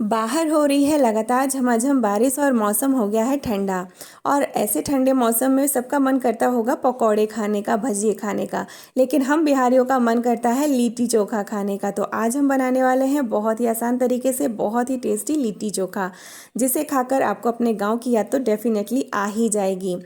बाहर हो रही है लगातार झमाझम बारिश और मौसम हो गया है ठंडा। और ऐसे ठंडे मौसम में सबका मन करता होगा पकौड़े खाने का, भजिए खाने का। लेकिन हम बिहारियों का मन करता है लिट्टी चोखा खाने का। तो आज हम बनाने वाले हैं बहुत ही आसान तरीके से बहुत ही टेस्टी लिट्टी चोखा, जिसे खाकर आपको अपने गांव की याद तो डेफिनेटली आ ही जाएगी।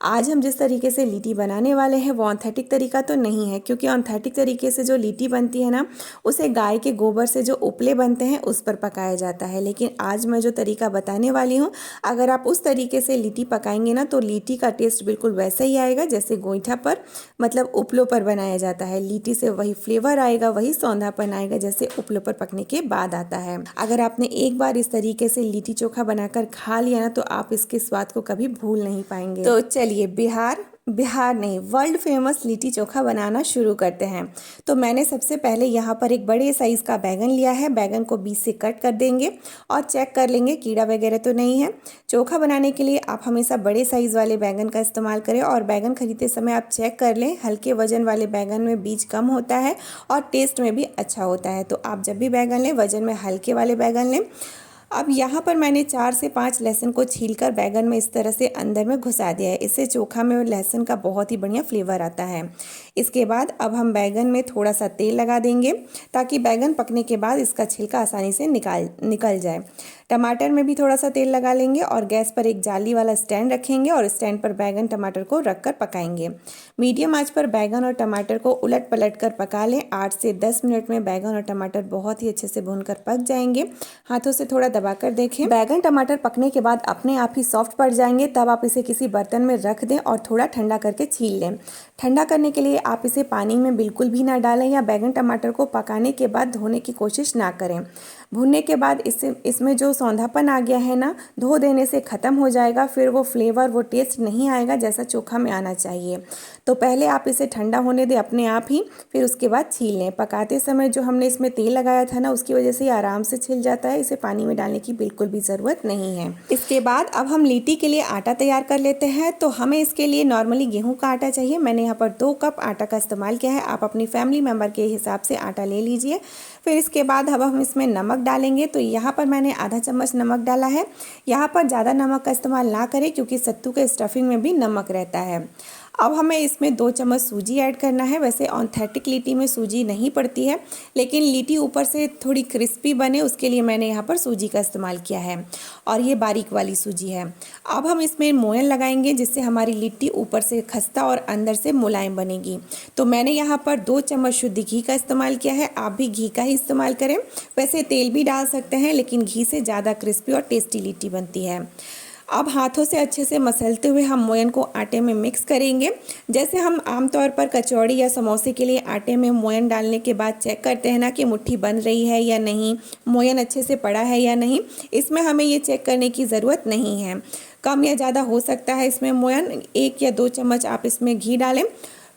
आज हम जिस तरीके से लिट्टी बनाने वाले हैं वो ऑथेंटिक तरीका तो नहीं है, क्योंकि ऑथेंटिक तरीके से जो लिट्टी बनती है ना, उसे गाय के गोबर से जो उपले बनते हैं उस पर पकाया जाता है। लेकिन आज मैं जो तरीका बताने वाली हूँ, अगर आप उस तरीके से लिट्टी पकाएंगे ना तो लिट्टी का टेस्ट बिल्कुल वैसा ही आएगा जैसे गोईठा पर, मतलब उपलों पर बनाया जाता है। लिट्टी से वही फ्लेवर आएगा, वही सौंधापन आएगा जैसे उपलों पर पकने के बाद आता है। अगर आपने एक बार इस तरीके से लिट्टी चोखा बनाकर खा लिया ना तो आप इसके स्वाद को कभी भूल नहीं पाएंगे। तो चलिए बिहार नहीं, वर्ल्ड फेमस लिट्टी चोखा बनाना शुरू करते हैं। तो मैंने सबसे पहले यहाँ पर एक बड़े साइज़ का बैगन लिया है। बैगन को बीच से कट कर देंगे और चेक कर लेंगे कीड़ा वगैरह तो नहीं है। चोखा बनाने के लिए आप हमेशा बड़े साइज़ वाले बैगन का इस्तेमाल करें, और बैगन खरीदते समय आप चेक कर लें, हल्के वजन वाले बैगन में बीज कम होता है और टेस्ट में भी अच्छा होता है। तो आप जब भी बैगन लें वजन में हल्के वाले बैगन लें। अब यहाँ पर मैंने 4 से 5 लहसुन को छीलकर बैगन में इस तरह से अंदर में घुसा दिया है। इससे चोखा में लहसुन का बहुत ही बढ़िया फ्लेवर आता है। इसके बाद अब हम बैगन में थोड़ा सा तेल लगा देंगे ताकि बैगन पकने के बाद इसका छिलका आसानी से निकल जाए। टमाटर में भी थोड़ा सा तेल लगा लेंगे और गैस पर एक जाली वाला स्टैंड रखेंगे और स्टैंड पर बैगन टमाटर को रखकर पकाएंगे। मीडियम आंच पर बैगन और टमाटर को उलट पलट कर पका लें। 8 से 10 मिनट में बैगन और टमाटर बहुत ही अच्छे से भूनकर पक जाएंगे। हाथों से थोड़ा दबाकर देखें। बैगन टमाटर पकने के बाद अपने आप ही सॉफ्ट पड़ जाएंगे। तब आप इसे किसी बर्तन में रख दें और थोड़ा ठंडा करके छील लें। ठंडा करने के लिए आप इसे पानी में बिल्कुल भी ना डालें या बैगन टमाटर को पकाने के बाद धोने की कोशिश ना करें। भुनने के बाद इसमें जो सौंधापन आ गया है ना, धो देने से ख़त्म हो जाएगा। फिर वो फ्लेवर, वो टेस्ट नहीं आएगा जैसा चोखा में आना चाहिए। तो पहले आप इसे ठंडा होने दें अपने आप ही, फिर उसके बाद छील लें। पकाते समय जो हमने इसमें तेल लगाया था ना, उसकी वजह से ये आराम से छिल जाता है। इसे पानी में डालने की बिल्कुल भी ज़रूरत नहीं है। इसके बाद अब हम लिट्टी के लिए आटा तैयार कर लेते हैं। तो हमें इसके लिए नॉर्मली गेहूँ का आटा चाहिए। मैंने यहाँ पर 2 कप आटा का इस्तेमाल किया है। आप अपनी फैमिली मेम्बर के हिसाब से आटा ले लीजिए। फिर इसके बाद अब हम इसमें नमक डालेंगे। तो यहाँ पर मैंने आधा चम्मच नमक डाला है। यहाँ पर ज़्यादा नमक का इस्तेमाल ना करें क्योंकि सत्तू के स्टफिंग में भी नमक रहता है। अब हमें इसमें 2 चम्मच सूजी ऐड करना है। वैसे ऑथेंटिक लिट्टी में सूजी नहीं पड़ती है, लेकिन लिट्टी ऊपर से थोड़ी क्रिस्पी बने उसके लिए मैंने यहाँ पर सूजी का इस्तेमाल किया है, और ये बारीक वाली सूजी है। अब हम इसमें मोयन लगाएंगे जिससे हमारी लिट्टी ऊपर से खस्ता और अंदर से मुलायम बनेगी। तो मैंने यहाँ पर 2 चम्मच शुद्ध घी का इस्तेमाल किया है। आप भी घी का ही इस्तेमाल करें। वैसे तेल भी डाल सकते हैं, लेकिन घी से ज़्यादा क्रिस्पी और टेस्टी लिट्टी बनती है। अब हाथों से अच्छे से मसलते हुए हम मोयन को आटे में मिक्स करेंगे। जैसे हम आमतौर पर कचौड़ी या समोसे के लिए आटे में मोयन डालने के बाद चेक करते हैं ना कि मुट्ठी बन रही है या नहीं, मोयन अच्छे से पड़ा है या नहीं, इसमें हमें ये चेक करने की ज़रूरत नहीं है। कम या ज़्यादा हो सकता है इसमें मोयन। 1 या 2 चम्मच आप इसमें घी डालें।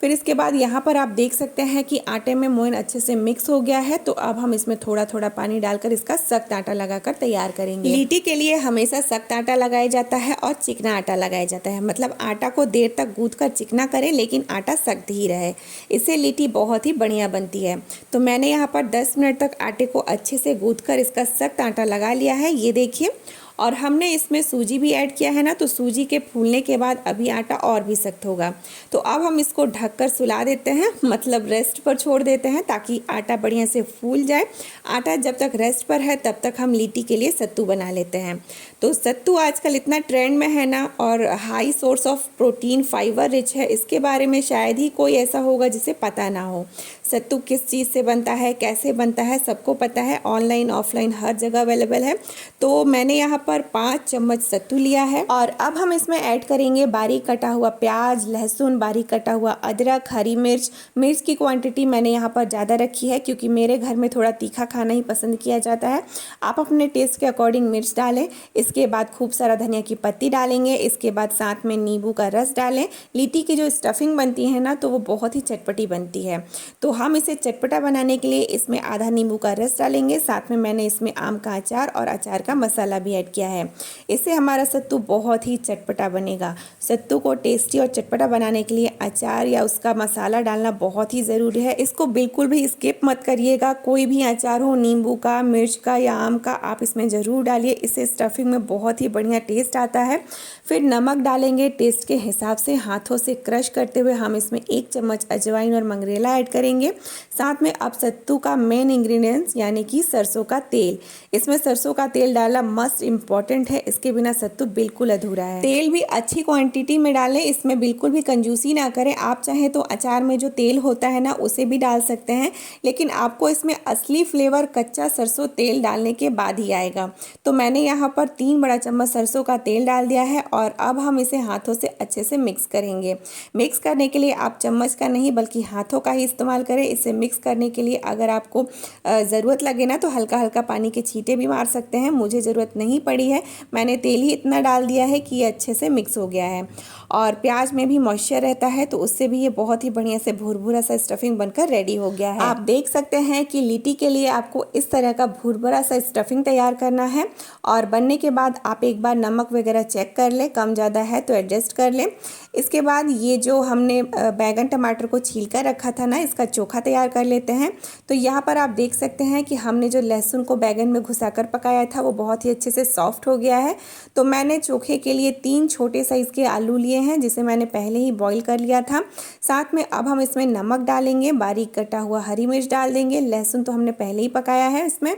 फिर इसके बाद यहाँ पर आप देख सकते हैं कि आटे में मोयन अच्छे से मिक्स हो गया है। तो अब हम इसमें थोड़ा थोड़ा पानी डालकर इसका सख्त आटा लगाकर तैयार करेंगे। लिट्टी के लिए हमेशा सख्त आटा लगाया जाता है और चिकना आटा लगाया जाता है। मतलब आटा को देर तक गूंथ कर चिकना करें, लेकिन आटा सख्त ही रहे। इससे लिट्टी बहुत ही बढ़िया बनती है। तो मैंने यहाँ पर 10 मिनट तक आटे को अच्छे से गूंथ कर इसका सख्त आटा लगा लिया है, ये देखिए। और हमने इसमें सूजी भी ऐड किया है ना, तो सूजी के फूलने के बाद अभी आटा और भी सख्त होगा। तो अब हम इसको ढककर सुला देते हैं, मतलब रेस्ट पर छोड़ देते हैं ताकि आटा बढ़िया से फूल जाए। आटा जब तक रेस्ट पर है तब तक हम लिट्टी के लिए सत्तू बना लेते हैं। तो सत्तू आजकल इतना ट्रेंड में है ना, और high source of protein, fibre rich है। इसके बारे में शायद ही कोई ऐसा होगा जिसे पता ना हो। सत्तू किस चीज़ से बनता है, कैसे बनता है, सबको पता है। ऑनलाइन ऑफलाइन हर जगह अवेलेबल है। तो मैंने यहाँ पर 5 चम्मच सत्तू लिया है। और अब हम इसमें ऐड करेंगे बारीक कटा हुआ प्याज, लहसुन, बारीक कटा हुआ अदरक, हरी मिर्च। मिर्च की क्वांटिटी मैंने यहाँ पर ज़्यादा रखी है क्योंकि मेरे घर में थोड़ा तीखा खाना ही पसंद किया जाता है। आप अपने टेस्ट के अकॉर्डिंग मिर्च डालें। इसके बाद खूब सारा धनिया की पत्ती डालेंगे। इसके बाद साथ में नींबू का रस डालें। लिट्टी की जो स्टफिंग बनती है ना, तो वो बहुत ही चटपटी बनती है। तो हम इसे चटपटा बनाने के लिए इसमें आधा नींबू का रस डालेंगे। साथ में मैंने इसमें आम का अचार और अचार का मसाला भी ऐड किया है। इससे हमारा सत्तू बहुत ही चटपटा बनेगा। सत्तू को टेस्टी और चटपटा बनाने के लिए अचार या उसका मसाला डालना बहुत ही ज़रूरी है। इसको बिल्कुल भी स्किप मत करिएगा। कोई भी अचार हो, नींबू का, मिर्च का या आम का, आप इसमें ज़रूर डालिए। इससे स्टफिंग में बहुत ही बढ़िया टेस्ट आता है। फिर नमक डालेंगे टेस्ट के हिसाब से। हाथों से क्रश करते हुए हम इसमें 1 चम्मच अजवाइन और मंगरेला ऐड करेंगे। साथ में अब सत्तू का मेन इंग्रेडिएंट्स यानी कि सरसों का तेल। इसमें सरसों का तेल डालना मस्ट इम्पॉर्टेंट है। इसके बिना सत्तू बिल्कुल अधूरा है। तेल भी अच्छी क्वांटिटी में डालें, इसमें बिल्कुल भी कंजूसी ना करें। आप चाहें तो अचार में जो तेल होता है ना, उसे भी डाल सकते हैं, लेकिन आपको इसमें असली फ्लेवर कच्चा सरसों तेल डालने के बाद ही आएगा। तो मैंने यहाँ पर 3 बड़ा चम्मच सरसों का तेल डाल दिया है और अब हम इसे हाथों से अच्छे से मिक्स करेंगे। मिक्स करने के लिए आप चम्मच का नहीं बल्कि हाथों का ही इस्तेमाल करें। इसे मिक्स करने के लिए अगर आपको ज़रूरत लगे ना तो हल्का हल्का पानी के छींटे भी मार सकते हैं। मुझे ज़रूरत नहीं पड़ी है, मैंने तेल ही इतना डाल दिया है कि ये अच्छे से मिक्स हो गया है। और प्याज में भी मॉइस्चर रहता है तो उससे भी ये बहुत ही बढ़िया से भुरभुरा सा स्टफिंग बनकर रेडी हो गया है। आप देख सकते हैं कि लिट्टी के लिए आपको इस तरह का भुरभुरा सा स्टफिंग तैयार करना है। और बनने के बाद आप एक बार नमक वगैरह चेक कर लें, कम ज़्यादा है तो एडजस्ट कर लें। इसके बाद ये जो हमने बैगन टमाटर को छील कर रखा था ना, इसका चोखा तैयार कर लेते हैं। तो यहाँ पर आप देख सकते हैं कि हमने जो लहसुन को बैगन में घुसाकर पकाया था वो बहुत ही अच्छे से सॉफ्ट हो गया है। तो मैंने चोखे के लिए 3 छोटे साइज़ के आलू लिए हैं, जिसे मैंने पहले ही बॉईल कर लिया था। साथ में अब हम इसमें नमक डालेंगे, बारीक कटा हुआ हरी मिर्च डाल देंगे, लहसुन तो हमने पहले ही पकाया है। इसमें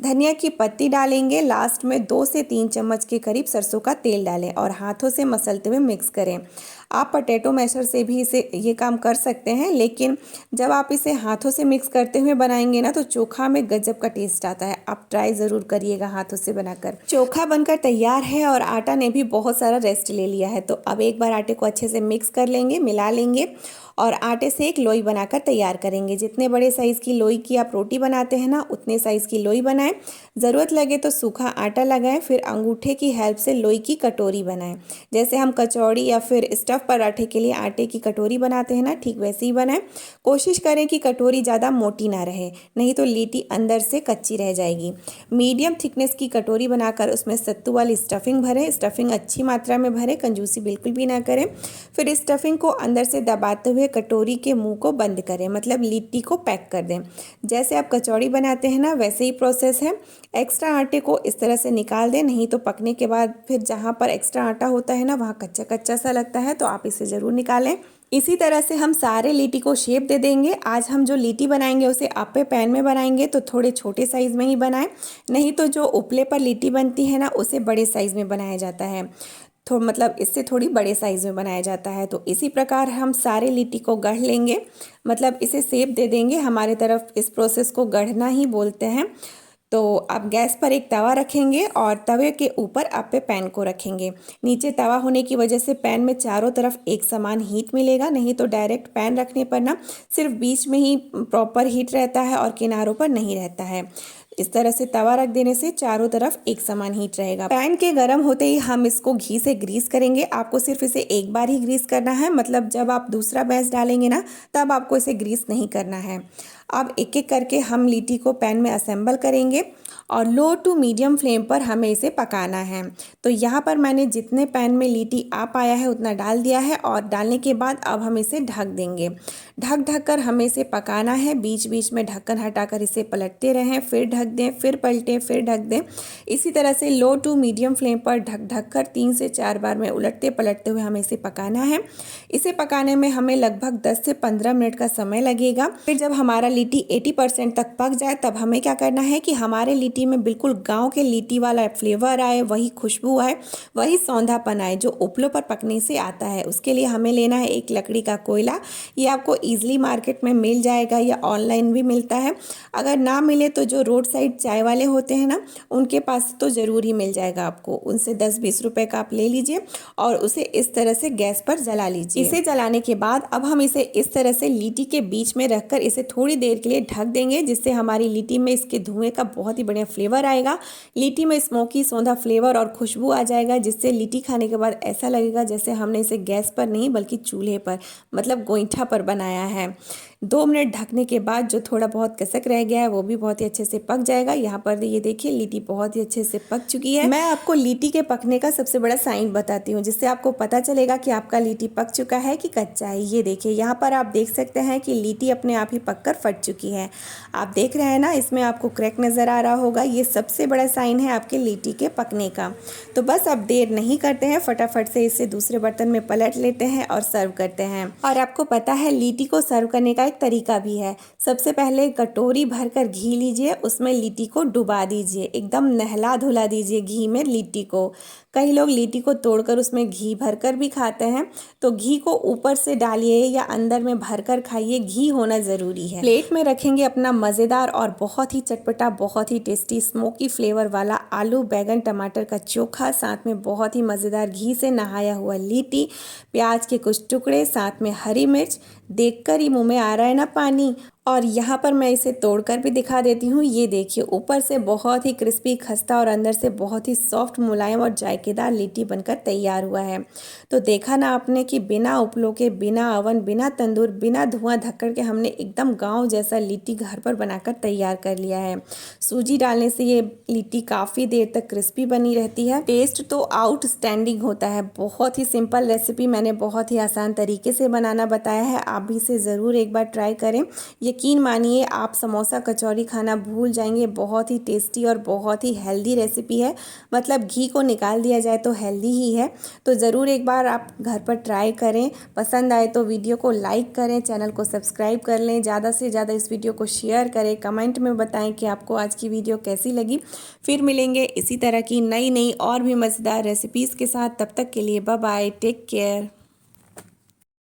धनिया की पत्ती डालेंगे। लास्ट में 2 से 3 चम्मच के करीब सरसों का तेल डालें और हाथों से मसलते हुए मिक्स करें। आप पोटैटो मैशर से भी इसे ये काम कर सकते हैं, लेकिन जब आप इसे हाथों से मिक्स करते हुए बनाएंगे ना तो चोखा में गजब का टेस्ट आता है। आप ट्राई ज़रूर करिएगा हाथों से बनाकर। चोखा बनकर तैयार है और आटा ने भी बहुत सारा रेस्ट ले लिया है। तो अब एक बार आटे को अच्छे से मिक्स कर लेंगे, मिला लेंगे और आटे से एक लोई बनाकर तैयार करेंगे। जितने बड़े साइज़ की लोई की आप रोटी बनाते हैं ना, उतने साइज़ की लोई बनाएं। ज़रूरत लगे तो सूखा आटा लगाएं, फिर अंगूठे की हेल्प से लोई की कटोरी बनाएं। जैसे हम कचौड़ी या फिर स्टफ़ पराठे के लिए आटे की कटोरी बनाते हैं ना, ठीक वैसे ही बनाएं। कोशिश करें कि कटोरी ज़्यादा मोटी ना रहे, नहीं तो लिट्टी अंदर से कच्ची रह जाएगी। मीडियम थिकनेस की कटोरी बनाकर उसमें सत्तू वाली स्टफिंग भरें। स्टफिंग अच्छी मात्रा में भरें, कंजूसी बिल्कुल भी ना करें। फिर स्टफिंग को अंदर से दबाते हुए कटोरी के मुंह को बंद करें, मतलब लिट्टी को पैक कर दें। जैसे आप कचौड़ी बनाते हैं ना, वैसे ही प्रोसेस है। एक्स्ट्रा आटे को इस तरह से निकाल दें, नहीं तो पकने के बाद फिर जहाँ पर एक्स्ट्रा आटा होता है ना, वहाँ कच्चा कच्चा सा लगता है, तो आप इसे ज़रूर निकालें। इसी तरह से हम सारे लिट्टी को शेप दे देंगे। आज हम जो लिट्टी बनाएंगे उसे अप्पे पैन में बनाएंगे, तो थोड़े छोटे साइज़ में ही बनाएं, नहीं तो जो उपले पर लिट्टी बनती है ना, उसे बड़े साइज़ में बनाया जाता है। तो मतलब इससे थोड़ी बड़े साइज़ में बनाया जाता है। तो इसी प्रकार हम सारे लिट्टी को गढ़ लेंगे, मतलब इसे शेप दे देंगे। हमारे तरफ इस प्रोसेस को गढ़ना ही बोलते हैं। तो अब गैस पर एक तवा रखेंगे और तवे के ऊपर अप्पे पैन को रखेंगे। नीचे तवा होने की वजह से पैन में चारों तरफ एक समान हीट मिलेगा, नहीं तो डायरेक्ट पैन रखने पर ना सिर्फ बीच में ही प्रॉपर हीट रहता है और किनारों पर नहीं रहता है। इस तरह से तवा रख देने से चारों तरफ एक समान हीट रहेगा। पैन के गर्म होते ही हम इसको घी से ग्रीस करेंगे। आपको सिर्फ इसे एक बार ही ग्रीस करना है, मतलब जब आप दूसरा बैच डालेंगे ना, तब आपको इसे ग्रीस नहीं करना है। अब एक एक करके हम लिट्टी को पैन में असेंबल करेंगे और लो टू मीडियम फ्लेम पर हमें इसे पकाना है। तो यहाँ पर मैंने जितने पैन में लिट्टी आ पाया है उतना डाल दिया है और डालने के बाद अब हम इसे ढक देंगे। ढक कर हमें इसे पकाना है। बीच बीच में ढक्कन हटाकर इसे पलटते रहें, फिर ढक दें, फिर पलटें, फिर ढक दें। इसी तरह से लो टू मीडियम फ्लेम पर ढक कर 3 से 4 बार में उलटते पलटते हुए हमें इसे पकाना है। इसे पकाने में हमें लगभग 10 से 15 मिनट का समय लगेगा। फिर जब हमारा लिट्टी 80% तक पक जाए तब हमें क्या करना है कि हमारे लिट्टी में बिल्कुल गांव के लिट्टी वाला फ्लेवर आए, वही खुशबू आए, वही सौंधापन आए जो उपलों पर पकने से आता है। उसके लिए हमें लेना है एक लकड़ी का कोयला। ये आपको ईजिली मार्केट में मिल जाएगा या ऑनलाइन भी मिलता है। अगर ना मिले तो जो रोड साइड चाय वाले होते हैं ना, उनके पास तो ज़रूर ही मिल जाएगा आपको। उनसे 10-20 रुपए का आप ले लीजिए और उसे इस तरह से गैस पर जला लीजिए। इसे जलाने के बाद अब हम इसे इस तरह से लिट्टी के बीच में रखकर इसे थोड़ी देर के लिए ढक देंगे, जिससे हमारी लिट्टी में इसके धुएं का बहुत ही बढ़िया फ्लेवर आएगा। लिट्टी में स्मोकी सौंधा फ्लेवर और खुशबू आ जाएगा, जिससे लिट्टी खाने के बाद ऐसा लगेगा जैसे हमने इसे गैस पर नहीं बल्कि चूल्हे पर मतलब गोईठा पर बनाया है। 2 मिनट ढकने के बाद जो थोड़ा बहुत कसक रह गया है वो भी बहुत ही अच्छे से पक जाएगा। यहाँ पर ये देखिए लिट्टी बहुत ही अच्छे से पक चुकी है। मैं आपको लिट्टी के पकने का सबसे बड़ा साइन बताती हूँ, जिससे आपको पता चलेगा कि आपका लिट्टी पक चुका है कि कच्चा है। ये देखिए यहाँ पर आप देख सकते हैं कि लिट्टी अपने आप ही पककर फट चुकी है। आप देख रहे हैं ना, इसमें आपको क्रैक नज़र आ रहा होगा। ये सबसे बड़ा साइन है आपके लिट्टी के पकने का। तो बस अब देर नहीं करते हैं, फटाफट से इसे दूसरे बर्तन में पलट लेते हैं और सर्व करते हैं। और आपको पता है लिट्टी को सर्व करने का एक तरीका भी है। सबसे पहले कटोरी भरकर घी लीजिए, उसमें लिट्टी को डुबा दीजिए, एकदम नहला धुला दीजिए घी में लिट्टी को। कई लोग लिट्टी को तोड़कर उसमें घी भरकर भी खाते हैं, तो घी को ऊपर से डालिए या अंदर में भरकर खाइए, घी होना ज़रूरी है। प्लेट में रखेंगे अपना मज़ेदार और बहुत ही चटपटा, बहुत ही टेस्टी स्मोकी फ्लेवर वाला आलू बैगन टमाटर का चोखा, साथ में बहुत ही मज़ेदार घी से नहाया हुआ लिट्टी, प्याज के कुछ टुकड़े, साथ में हरी मिर्च। देखकर ही मुंह में आ रहा है ना पानी। और यहाँ पर मैं इसे तोड़कर भी दिखा देती हूँ। ये देखिए ऊपर से बहुत ही क्रिस्पी खस्ता और अंदर से बहुत ही सॉफ्ट मुलायम और जायकेदार लिट्टी बनकर तैयार हुआ है। तो देखा ना आपने कि बिना उपलों के, बिना अवन, बिना तंदूर, बिना धुआं धक्कड़ के हमने एकदम गांव जैसा लिट्टी घर पर बनाकर तैयार कर लिया है। सूजी डालने से ये लिट्टी काफ़ी देर तक क्रिस्पी बनी रहती है। टेस्ट तो आउटस्टैंडिंग होता है। बहुत ही सिंपल रेसिपी मैंने बहुत ही आसान तरीके से बनाना बताया है। आप भी इसे ज़रूर एक बार ट्राई करें। यकीन मानिए आप समोसा कचौरी खाना भूल जाएंगे। बहुत ही टेस्टी और बहुत ही हेल्दी रेसिपी है। मतलब घी को निकाल दिया जाए तो हेल्दी ही है। तो ज़रूर एक बार आप घर पर ट्राई करें। पसंद आए तो वीडियो को लाइक करें, चैनल को सब्सक्राइब कर लें, ज़्यादा से ज़्यादा इस वीडियो को शेयर करें, कमेंट में बताएं कि आपको आज की वीडियो कैसी लगी। फिर मिलेंगे इसी तरह की नई नई और भी मज़ेदार रेसिपीज़ के साथ। तब तक के लिए बाय बाय, टेक केयर।